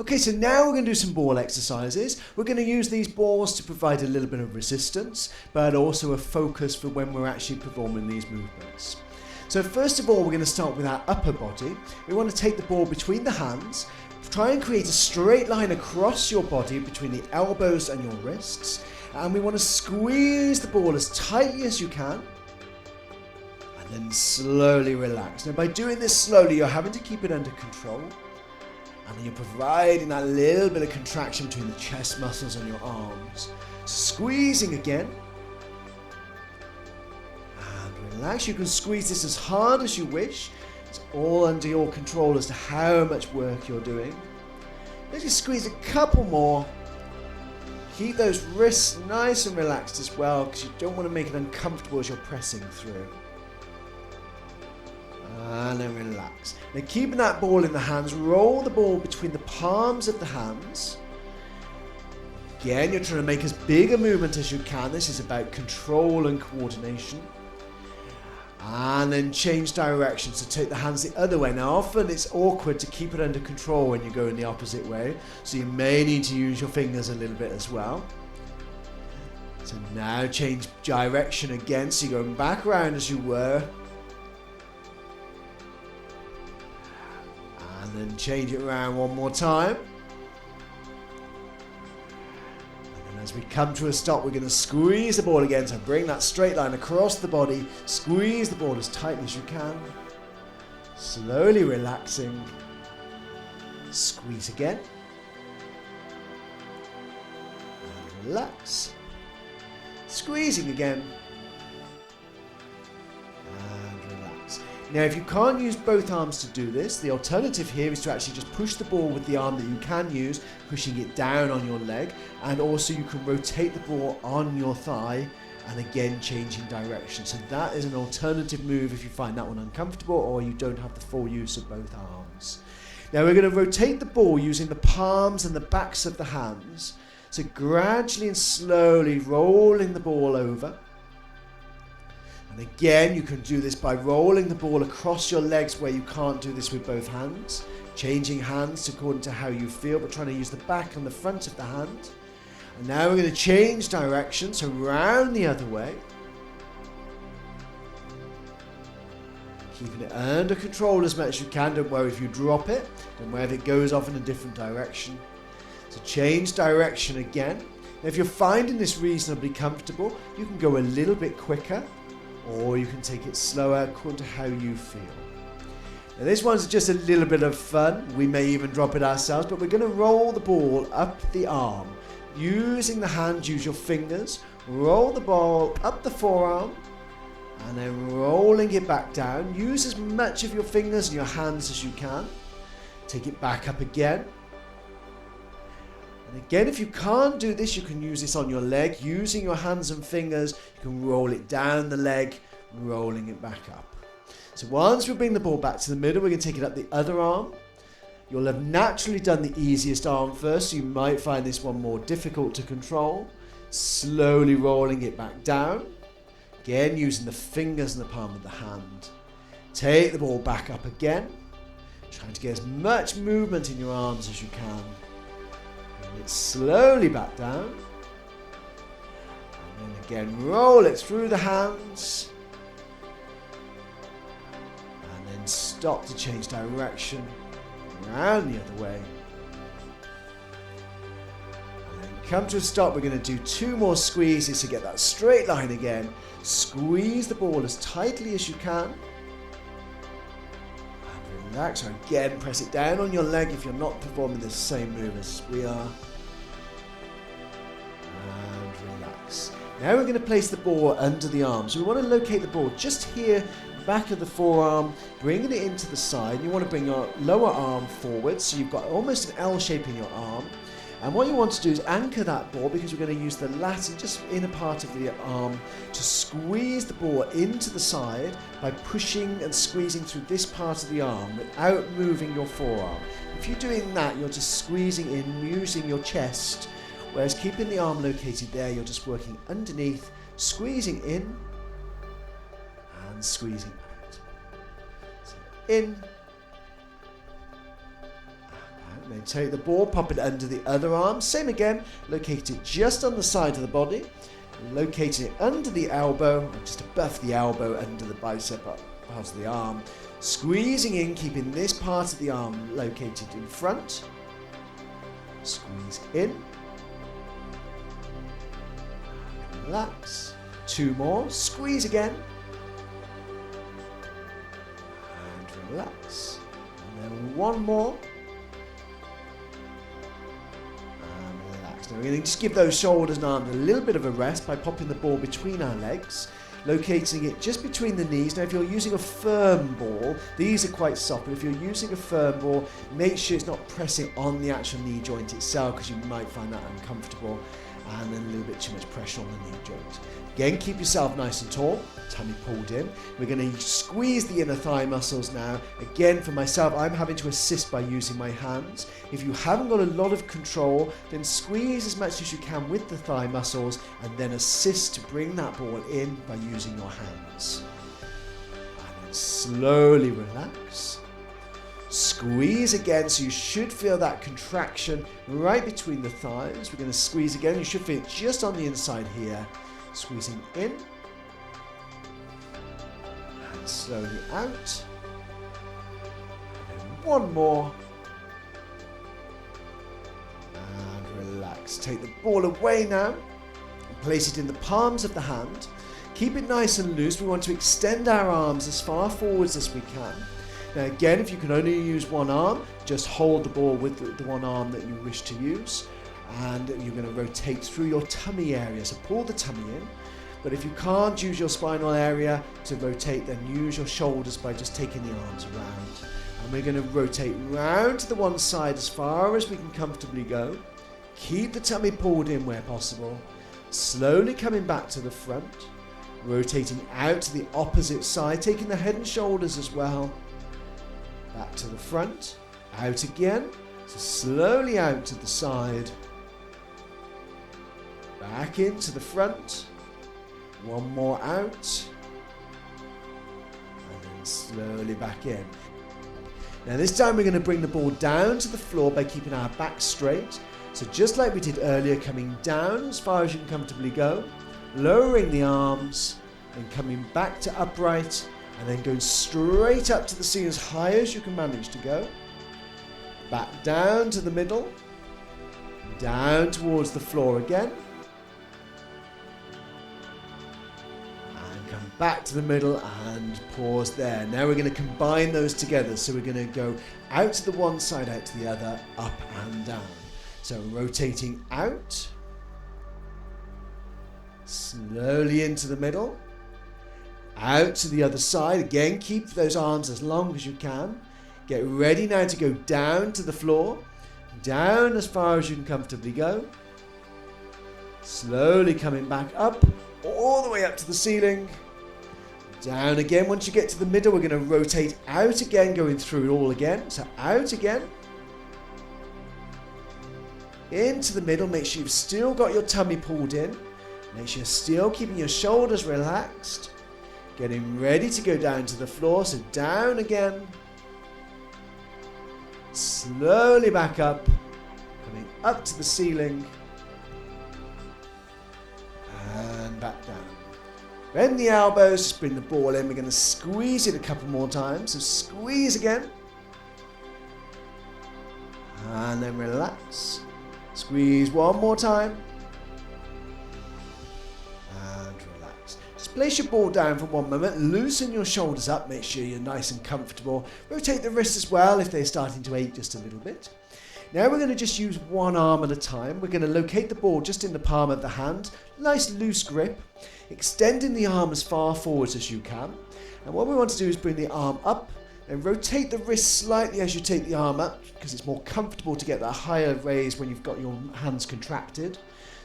Okay, so now we're going to do some ball exercises. We're going to use these balls to provide a little bit of resistance, but also a focus for when we're actually performing these movements. So first of all, we're going to start with our upper body. We want to take the ball between the hands, try and create a straight line across your body between the elbows and your wrists, and we want to squeeze the ball as tightly as you can, and then slowly relax. Now by doing this slowly, you're having to keep it under control, and you're providing that little bit of contraction between the chest muscles and your arms. Squeezing again. And relax. You can squeeze this as hard as you wish. It's all under your control as to how much work you're doing. Let's just squeeze a couple more. Keep those wrists nice and relaxed as well, because you don't want to make it uncomfortable as you're pressing through. And then relax. Now keeping that ball in the hands, roll the ball between the palms of the hands. Again, you're trying to make as big a movement as you can. This is about control and coordination. And then change direction, so take the hands the other way. Now often it's awkward to keep it under control when you go in the opposite way, so you may need to use your fingers a little bit as well. So now change direction again, so you're going back around as you were. And then change it around one more time. And then as we come to a stop, we're going to squeeze the ball again. So bring that straight line across the body. Squeeze the ball as tightly as you can. Slowly relaxing. Squeeze again. And relax. Squeezing again. Now if you can't use both arms to do this, the alternative here is to actually just push the ball with the arm that you can use, pushing it down on your leg, and also you can rotate the ball on your thigh and again changing direction. So that is an alternative move if you find that one uncomfortable or you don't have the full use of both arms. Now we're going to rotate the ball using the palms and the backs of the hands. So gradually and slowly rolling the ball over. And again, you can do this by rolling the ball across your legs where you can't do this with both hands. Changing hands according to how you feel, but trying to use the back and the front of the hand. And now we're going to change direction, so round the other way. Keeping it under control as much as you can. Don't worry if you drop it. Don't worry if it goes off in a different direction. So change direction again. Now if you're finding this reasonably comfortable, you can go a little bit quicker, or you can take it slower according to how you feel. Now this one's just a little bit of fun. We may even drop it ourselves, but we're going to roll the ball up the arm. Using the hand, use your fingers. Roll the ball up the forearm, and then rolling it back down. Use as much of your fingers and your hands as you can. Take it back up again. And again, if you can't do this, you can use this on your leg. Using your hands and fingers, you can roll it down the leg, rolling it back up. So once we bring the ball back to the middle, we're going to take it up the other arm. You'll have naturally done the easiest arm first, so you might find this one more difficult to control. Slowly rolling it back down. Again, using the fingers and the palm of the hand. Take the ball back up again. Trying to get as much movement in your arms as you can. It slowly back down, and then again roll it through the hands, and then stop to change direction, around the other way, and then come to a stop. We're going to do 2 more squeezes to get that straight line again. Squeeze the ball as tightly as you can. Relax, so again press it down on your leg if you're not performing the same move as we are. And relax. Now we're going to place the ball under the arm. So we want to locate the ball just here, back of the forearm, bringing it into the side. You want to bring your lower arm forward, so you've got almost an L shape in your arm. And what you want to do is anchor that ball, because we're going to use the latter, just inner part of the arm, to squeeze the ball into the side by pushing and squeezing through this part of the arm without moving your forearm. If you're doing that, you're just squeezing in using your chest, whereas keeping the arm located there, you're just working underneath, squeezing in and squeezing out. So in, out. Maybe going to take the ball, pop it under the other arm. Same again, locate it just on the side of the body. Locate it under the elbow, just above the elbow, under the bicep, part of the arm. Squeezing in, keeping this part of the arm located in front. Squeeze in. Relax. 2 more. Squeeze again. And relax. And then 1 more. And relax. Now we're going to just give those shoulders and arms a little bit of a rest by popping the ball between our legs, locating it just between the knees. Now if you're using a firm ball, these are quite soft, but if you're using a firm ball, make sure it's not pressing on the actual knee joint itself, because you might find that uncomfortable, and then a little bit too much pressure on the knee joint. Again, keep yourself nice and tall, tummy pulled in. We're going to squeeze the inner thigh muscles now. Again, for myself, I'm having to assist by using my hands. If you haven't got a lot of control, then squeeze as much as you can with the thigh muscles and then assist to bring that ball in by using your hands. And then slowly relax. Squeeze again, so you should feel that contraction right between the thighs. We're going to squeeze again. You should feel it just on the inside here. Squeezing in. And slowly out. And 1 more. And relax. Take the ball away now. And place it in the palms of the hand. Keep it nice and loose. We want to extend our arms as far forwards as we can. Now again, if you can only use 1 arm, just hold the ball with the 1 arm that you wish to use, and you're going to rotate through your tummy area, so pull the tummy in. But if you can't use your spinal area to rotate, then use your shoulders by just taking the arms around. And we're going to rotate round to the one side as far as we can comfortably go. Keep the tummy pulled in where possible. Slowly coming back to the front, rotating out to the opposite side, taking the head and shoulders as well. Back to the front, out again, so slowly out to the side, back into the front, 1 more out, and then slowly back in. Now this time we're going to bring the ball down to the floor by keeping our back straight, so just like we did earlier, coming down as far as you can comfortably go, lowering the arms, and coming back to upright, and then going straight up to the ceiling as high as you can manage to go. Back down to the middle. Down towards the floor again. And come back to the middle and pause there. Now we're going to combine those together. So we're going to go out to the one side, out to the other, up and down. So rotating out. Slowly into the middle. Out to the other side. Again, keep those arms as long as you can. Get ready now to go down to the floor. Down as far as you can comfortably go. Slowly coming back up. All the way up to the ceiling. Down again. Once you get to the middle, we're going to rotate out again, going through it all again. So out again. Into the middle. Make sure you've still got your tummy pulled in. Make sure you're still keeping your shoulders relaxed. Getting ready to go down to the floor, so down again. Slowly back up, coming up to the ceiling. And back down. Bend the elbows, just bring the ball in. We're going to squeeze it a couple more times, so squeeze again. And then relax. Squeeze 1 more time. Place your ball down for 1 moment, loosen your shoulders up, make sure you're nice and comfortable. Rotate the wrists as well if they're starting to ache just a little bit. Now we're going to just use 1 arm at a time. We're going to locate the ball just in the palm of the hand, nice loose grip, extending the arm as far forwards as you can. And what we want to do is bring the arm up and rotate the wrist slightly as you take the arm up, because it's more comfortable to get that higher raise when you've got your hands contracted.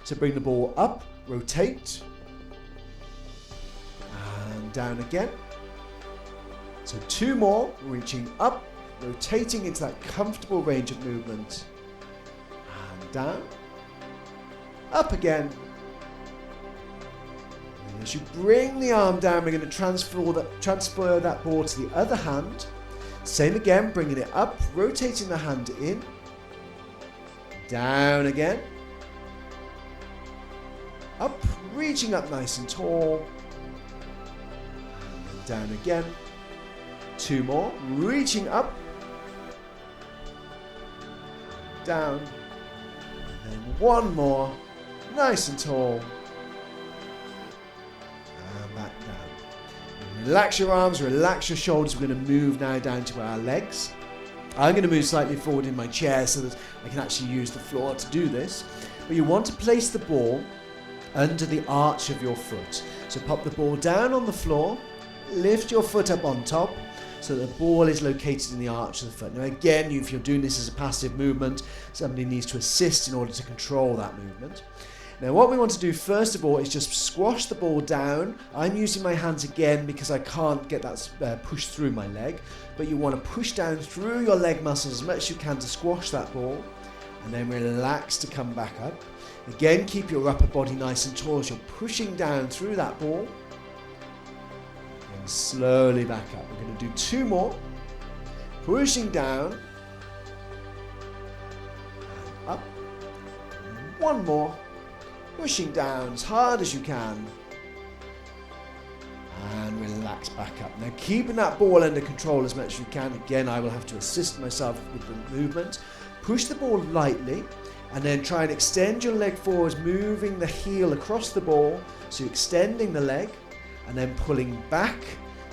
So bring the ball up, rotate, and down again. So 2 more, reaching up, rotating into that comfortable range of movement. And down, up again. And as you bring the arm down, we're going to transfer that ball to the other hand. Same again, bringing it up, rotating the hand in. Down again. Up, reaching up nice and tall. And down again. 2 more, reaching up. Down. And then 1 more, nice and tall. And back down. Relax your arms, relax your shoulders. We're going to move now down to our legs. I'm going to move slightly forward in my chair so that I can actually use the floor to do this. But you want to place the ball under the arch of your foot. So pop the ball down on the floor, lift your foot up on top so that the ball is located in the arch of the foot. Now again, if you're doing this as a passive movement, somebody needs to assist in order to control that movement. Now what we want to do first of all is just squash the ball down. I'm using my hands again because I can't get that push through my leg, but you want to push down through your leg muscles as much as you can to squash that ball, and then relax to come back up. Again, keep your upper body nice and tall as you're pushing down through that ball. And slowly back up. We're going to do 2 more. Pushing down. And up. And 1 more. Pushing down as hard as you can. And relax back up. Now keeping that ball under control as much as you can. Again, I will have to assist myself with the movement. Push the ball lightly. And then try and extend your leg forwards, moving the heel across the ball. So you're extending the leg and then pulling back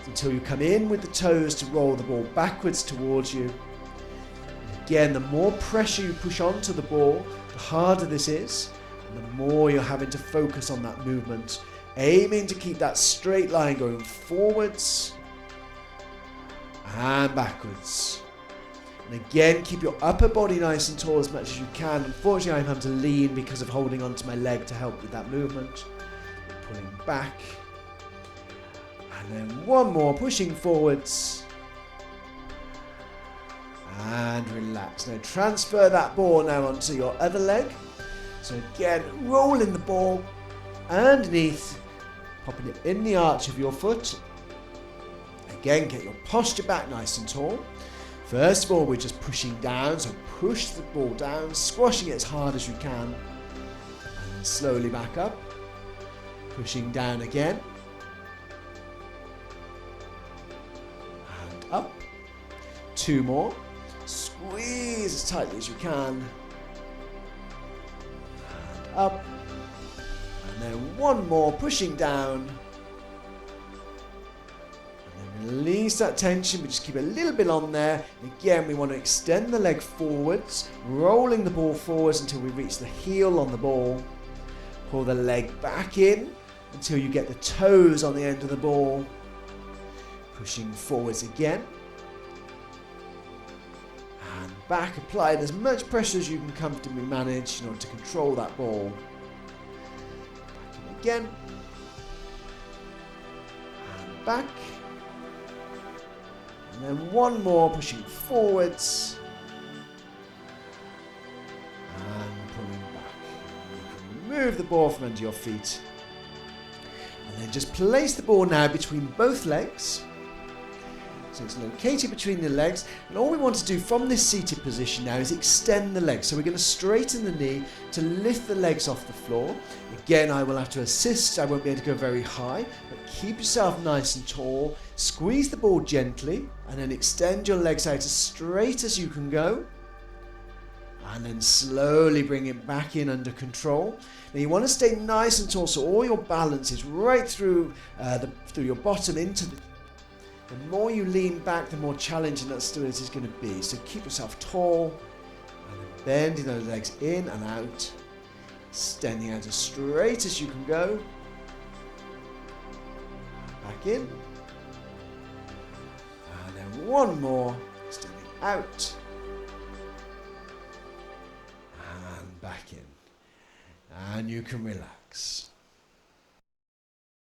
until you come in with the toes to roll the ball backwards towards you. And again, the more pressure you push onto the ball, the harder this is, and the more you're having to focus on that movement, aiming to keep that straight line going forwards and backwards. And again, keep your upper body nice and tall as much as you can. Unfortunately, I'm having to lean because of holding onto my leg to help with that movement. Pulling back. And then 1 more, pushing forwards. And relax. Now transfer that ball now onto your other leg. So again, rolling the ball underneath, popping it in the arch of your foot. Again, get your posture back nice and tall. First of all, we're just pushing down, so push the ball down, squashing it as hard as you can, and then slowly back up, pushing down again, and up, 2 more, squeeze as tightly as you can, and up, and then 1 more, pushing down. Release that tension, but just keep a little bit on there. Again, we want to extend the leg forwards, rolling the ball forwards until we reach the heel on the ball. Pull the leg back in until you get the toes on the end of the ball. Pushing forwards again. And back, applying as much pressure as you can comfortably manage in order to control that ball. Back in again. And back. And then 1 more, pushing forwards. And pulling back. You can remove the ball from under your feet. And then just place the ball now between both legs. So it's located between the legs. And all we want to do from this seated position now is extend the legs. So we're going to straighten the knee to lift the legs off the floor. Again, I will have to assist. I won't be able to go very high. But keep yourself nice and tall. Squeeze the ball gently. And then extend your legs out as straight as you can go. And then slowly bring it back in under control. Now you want to stay nice and tall so all your balance is right through your bottom into the... The more you lean back, the more challenging that stability is going to be. So keep yourself tall, and then bending those legs in and out, extending out as straight as you can go. Back in. And then 1 more, extending out. And back in. And you can relax.